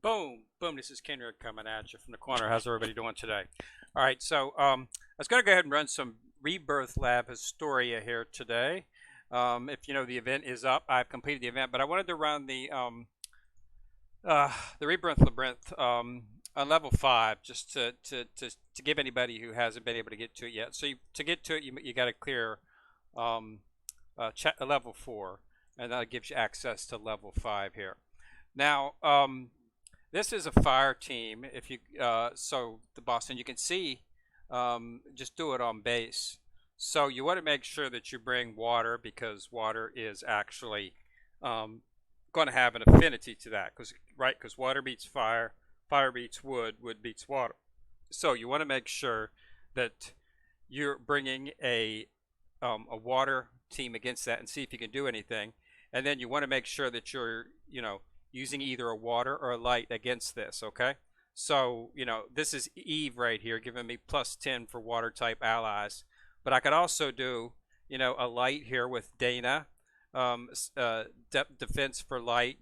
Boom, boom. This is Kendrick coming at you from the corner. How's everybody doing today? All right, so I was going to go ahead and run some Rebirth Lab Historia here today. If you know the event is up, I've completed the event, but I wanted to run the Rebirth Labyrinth on level 5 just to give anybody who hasn't been able to get to it yet. So to get to it, you got to clear um, level 4, and that gives you access to level 5 here. Now, this is a fire team. If you so the boss, and you can see, just do it on base. So you want to make sure that you bring water because water is actually going to have an affinity to that, because water beats fire, fire beats wood, wood beats water. So you want to make sure that you're bringing a water team against that and see if you can do anything. And then you want to make sure that you're using either a water or a light against this, okay? So, this is Eve right here, giving me +10 for water type allies. But I could also do, a light here with Dana, defense for light,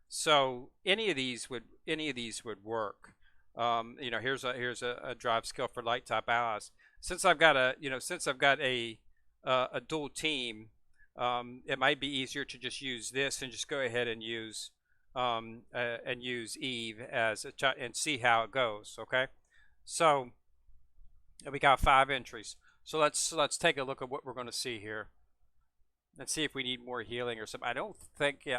So any of these would work. Here's a drive skill for light type allies. Since I've got a dual team, it might be easier to just use this and just go ahead and use Eve as and see how it goes. Okay, so we got 5 entries. So let's take a look at what we're going to see here. Let's see if we need more healing or something. I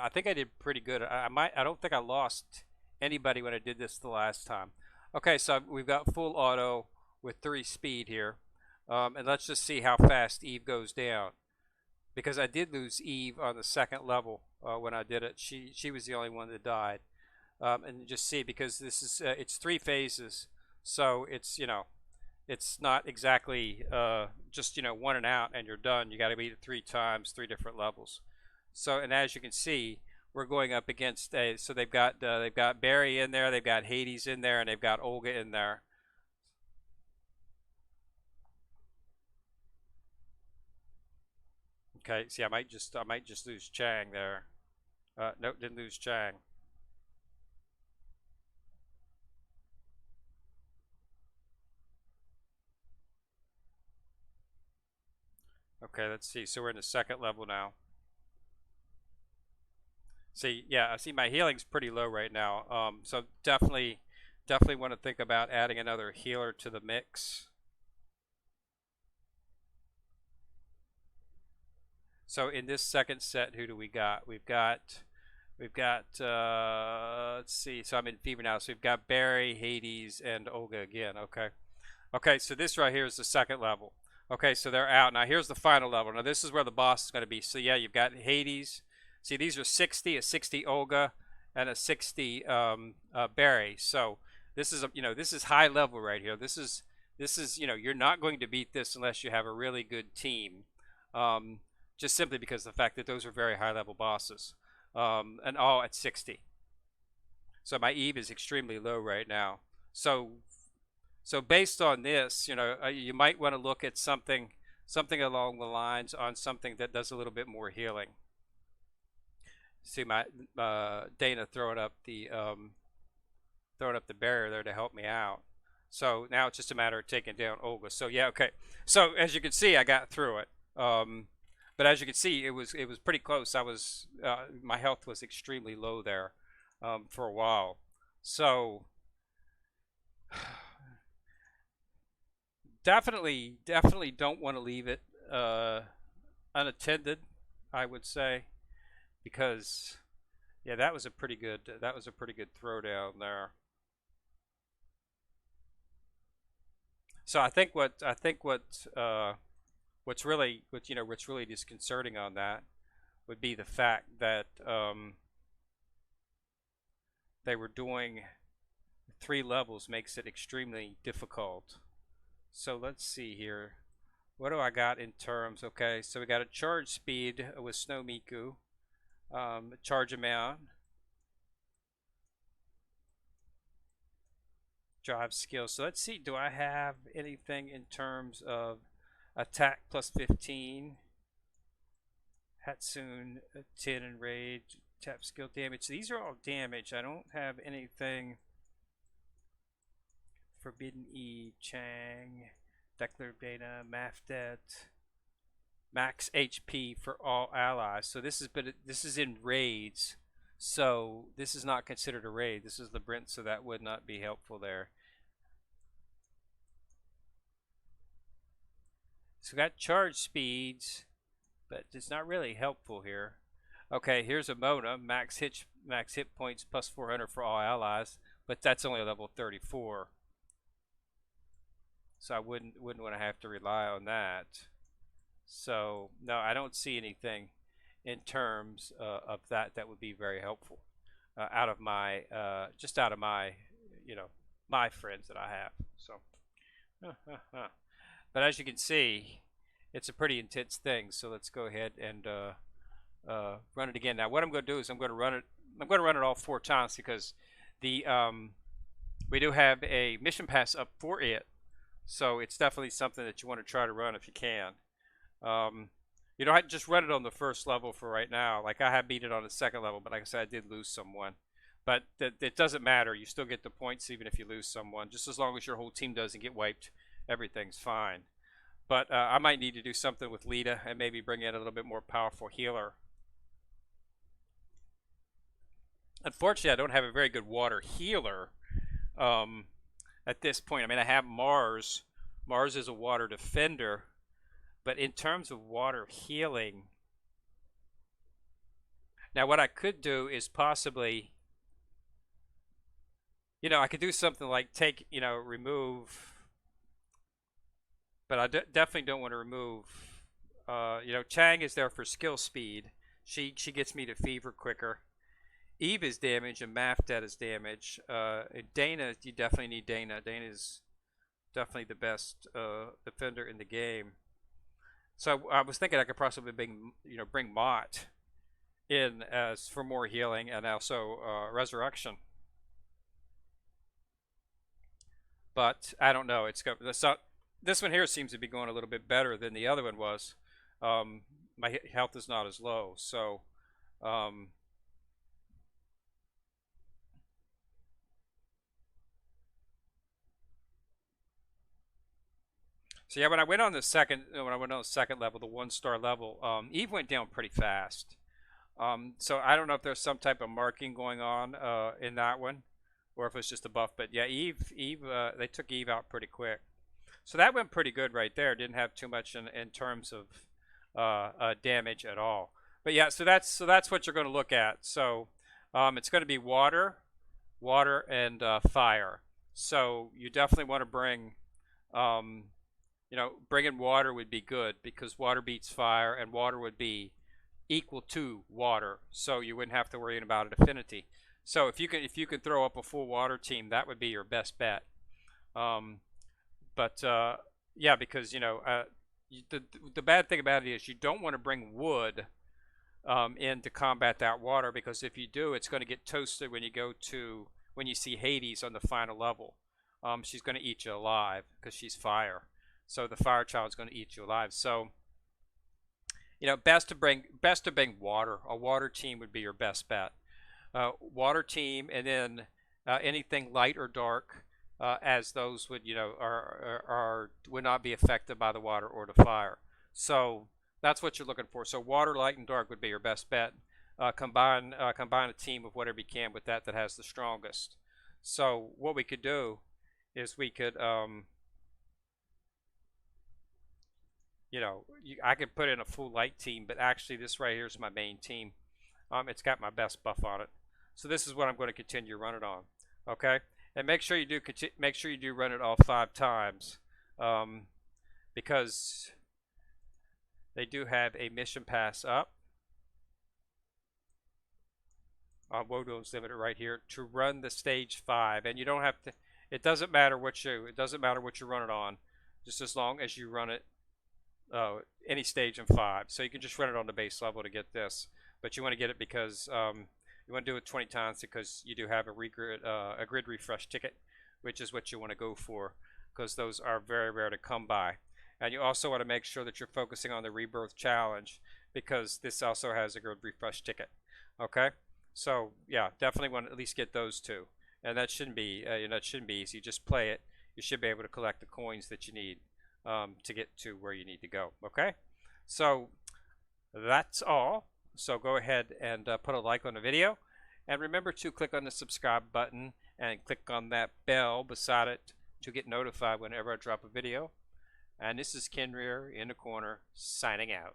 think I did pretty good. I don't think I lost anybody when I did this the last time. Okay, so we've got full auto with 3 speed here, and let's just see how fast Eve goes down. Because I did lose Eve on the 2nd level when I did it. She was the only one that died. And just see, because this is it's 3 phases, so it's not exactly just one and out and you're done. You got to beat it 3 times, 3 different levels. So, and as you can see, we're going up against so they've got Barry in there, they've got Hades in there, and they've got Olga in there. Okay, see, I might just lose Chang there. Nope, didn't lose Chang. Okay, let's see. So we're in the 2nd level now. See, yeah, I see my healing's pretty low right now. So definitely want to think about adding another healer to the mix. So in this 2nd set, who do we got? We've got let's see. So I'm in fever now. So we've got Barry, Hades, and Olga again. Okay. So this right here is the 2nd level. Okay, so they're out. Now here's the final level. Now this is where the boss is going to be. So yeah, you've got Hades. See, these are 60, a 60 Olga, and a 60 Barry. So this is this is high level right here. This is you're not going to beat this unless you have a really good team. Just simply because of the fact that those are very high level bosses, and all at 60. So my Eve is extremely low right now. So based on this, you might want to look at something along the lines on something that does a little bit more healing. See my Dana throwing up the barrier there to help me out. So now it's just a matter of taking down Olga. So yeah, okay. So as you can see, I got through it. But as you can see, it was pretty close. My health was extremely low there for a while. So definitely don't want to leave it unattended, I would say, because yeah, that was a pretty good throwdown there. So I think what's really disconcerting on that would be the fact that they were doing 3 levels makes it extremely difficult. So let's see here. What do I got in terms? Okay, so we got a charge speed with Snow Miku, charge amount, drive skill. So let's see, do I have anything in terms of attack +15, Hatsune 10 in rage, Tap skill damage. These are all damage. I don't have anything. Forbidden Eve, Chang, Declarative Data, Mafdet, max HP for all allies. So this is in raids. So this is not considered a raid. This is Labyrinth, so that would not be helpful there. So we got charge speeds, but it's not really helpful here. Okay, here's a Mona, max hit points plus 400 for all allies, but that's only a level 34. So I wouldn't want to have to rely on that. So no, I don't see anything in terms of that would be very helpful out of my just out of my my friends that I have. So, but as you can see, it's a pretty intense thing. So let's go ahead and run it again. Now, what I'm going to do is I'm going to run it all 4 times because the we do have a mission pass up for it. So it's definitely something that you want to try to run if you can. You don't have to just run it on the first level for right now. Like I have beat it on the second level, but like I said, I did lose someone. But it doesn't matter. You still get the points even if you lose someone. Just as long as your whole team doesn't get wiped, everything's fine. But I might need to do something with Lita and maybe bring in a little bit more powerful healer. Unfortunately, I don't have a very good water healer at this point. I mean, I have Mars. Mars is a water defender. But in terms of water healing, now what I could do is possibly, I could do something like remove, but I definitely don't want to remove, Chang is there for skill speed. She gets me to fever quicker. Eve is damage and Mafdet is damage. Dana, you definitely need Dana. Dana is definitely the best defender in the game. So I was thinking I could possibly bring Mott in as for more healing and also resurrection. But I don't know. This one here seems to be going a little bit better than the other one was. My health is not as low, so so yeah, when I went on the second level, the 1-star level, Eve went down pretty fast. So I don't know if there's some type of marking going on in that one, or if it's just a buff. But yeah, Eve, they took Eve out pretty quick. So that went pretty good right there. Didn't have too much in terms of damage at all. But yeah, so that's what you're going to look at. So it's going to be water, and fire. So you definitely want to bring. Bringing water would be good because water beats fire, and water would be equal to water, so you wouldn't have to worry about an affinity. So if you can throw up a full water team, that would be your best bet. Yeah, because the bad thing about it is you don't want to bring wood in to combat that water, because if you do, it's going to get toasted when you see Hades on the final level. She's going to eat you alive because she's fire. So the fire child's going to eat you alive. So, best to bring water. A water team would be your best bet. Water team, and then anything light or dark, as those would would not be affected by the water or the fire. So that's what you're looking for. So water, light, and dark would be your best bet. Combine a team of whatever you can with that has the strongest. So what we could do is we could I could put in a full light team, but actually this right here is my main team. It's got my best buff on it. So this is what I'm going to continue running on. Okay, and make sure you do run it all 5 times, because they do have a mission pass up on Wodo's Limited right here to run the stage 5, and you don't have to. It doesn't matter what you run it on, just as long as you run it any stage in 5. So you can just run it on the base level to get this, but you want to get it because you want to do it 20 times because you do have a grid refresh ticket, which is what you want to go for, because those are very rare to come by. And you also want to make sure that you're focusing on the rebirth challenge, because this also has a grid refresh ticket. Okay, So yeah, definitely want to at least get those two, and that shouldn't be that shouldn't be easy. Just play it. You should be able to collect the coins that you need to get to where you need to go. Okay, so that's all. So go ahead and put a like on the video, and remember to click on the subscribe button and click on that bell beside it to get notified whenever I drop a video. And this is Ken Rear in the corner signing out.